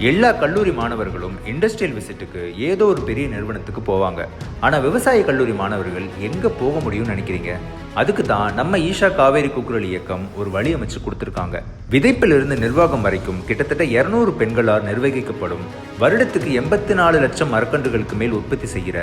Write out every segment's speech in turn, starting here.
எல்லா கல்லூரி மாணவர்களும் இண்டஸ்ட்ரியல் விசிட்டுக்கு ஏதோ ஒரு பெரிய நிறுவனத்துக்கு போவாங்க. ஆனால் விவசாய கல்லூரி மாணவர்கள் எங்கே போக முடியும்னு நினைக்கிறீங்க? அதுக்கு தான் நம்ம ஈஷா காவேரி கூக்குரல் இயக்கம் ஒரு வழி அமைச்சு கொடுத்துருக்காங்க. விதைப்பிலிருந்து நிர்வாகம் வரைக்கும் கிட்டத்தட்ட 200 பெண்களால் நிர்வகிக்கப்படும் வருடத்துக்கு 84 லட்சம் மரக்கன்றுகளுக்கு மேல் உற்பத்தி செய்கிற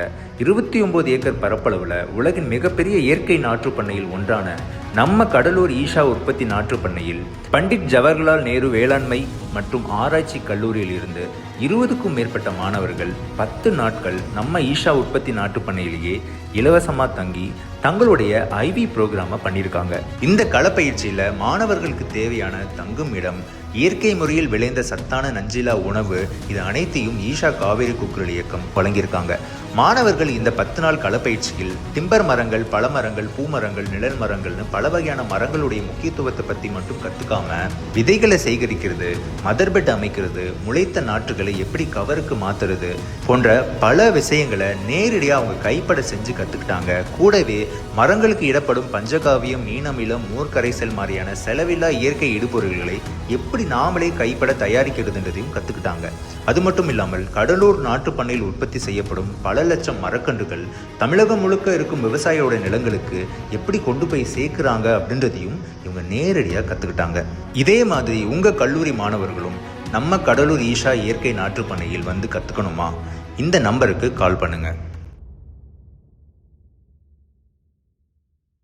29 ஏக்கர் பரப்பளவில் உலகின் மிகப்பெரிய இயற்கை நாற்று பண்ணையில் ஒன்றான நம்ம கடலூர் ஈஷா உற்பத்தி நாற்று பண்ணையில் பண்டிட் ஜவஹர்லால் நேரு வேளாண்மை மற்றும் ஆராய்ச்சி கல்லூரியில் இருந்து 20க்கும் மேற்பட்ட மாணவர்கள் 10 நாட்கள் நம்ம ஈஷா உற்பத்தி நாற்று பண்ணையிலேயே இலவசமாக தங்கி தங்களுடைய ஐவி ப்ரோக்ராமை பண்ணியிருக்காங்க. இந்த களப்பயிற்சியில் மாணவர்களுக்கு தேவையான தங்கும் இடம், இயற்கை முறையில் விளைந்த சத்தான நஞ்சிலா உணவு, இது அனைத்தையும் ஈஷா காவேரி கூக்குரல் இயக்கம் வழங்கியிருக்காங்க. மாணவர்கள் இந்த 10 நாள் களப்பயிற்சியில் டிம்பர் மரங்கள், பழமரங்கள், பூமரங்கள், நிழல் மரங்கள்னு பல வகையான மரங்களுடைய முக்கியத்துவத்தை பற்றி மட்டும் கற்றுக்காம விதைகளை சேகரிக்கிறது, மதர்பெட் அமைக்கிறது, முளைத்த நாற்றுகளை எப்படி கவருக்கு மாற்றுறது போன்ற பல விஷயங்களை நேரடியாக அவங்க கைப்பட செஞ்சு கற்றுக்கிட்டாங்க. கூடவே மரங்களுக்கு இடப்படும் பஞ்சகாவியம், மீனமிலம், மோர் கரைசல் மாதிரியான செலவில்லா இயற்கை இடுபொருள்களை எப்படி நாமளே கைப்பட தயாரிக்கிறதுன்றதையும் கற்றுக்கிட்டாங்க. அது மட்டும் இல்லாமல் கடலூர் நாட்டு பண்ணையில் உற்பத்தி செய்யப்படும் பல லட்சம் மரக்கன்றுகள் தமிழகம் முழுக்க இருக்கும் விவசாயியோட நிலங்களுக்கு எப்படி கொண்டு போய் சேர்க்குறாங்க அப்படின்றதையும் இவங்க நேரடியாக கற்றுக்கிட்டாங்க. இதே மாதிரி உங்கள் கல்லூரி மாணவர்களும் நம்ம கடலூர் ஈஷா இயற்கை நாற்று பண்ணையில் வந்து கற்றுக்கணுமா? இந்த நம்பருக்கு கால் பண்ணுங்கள்.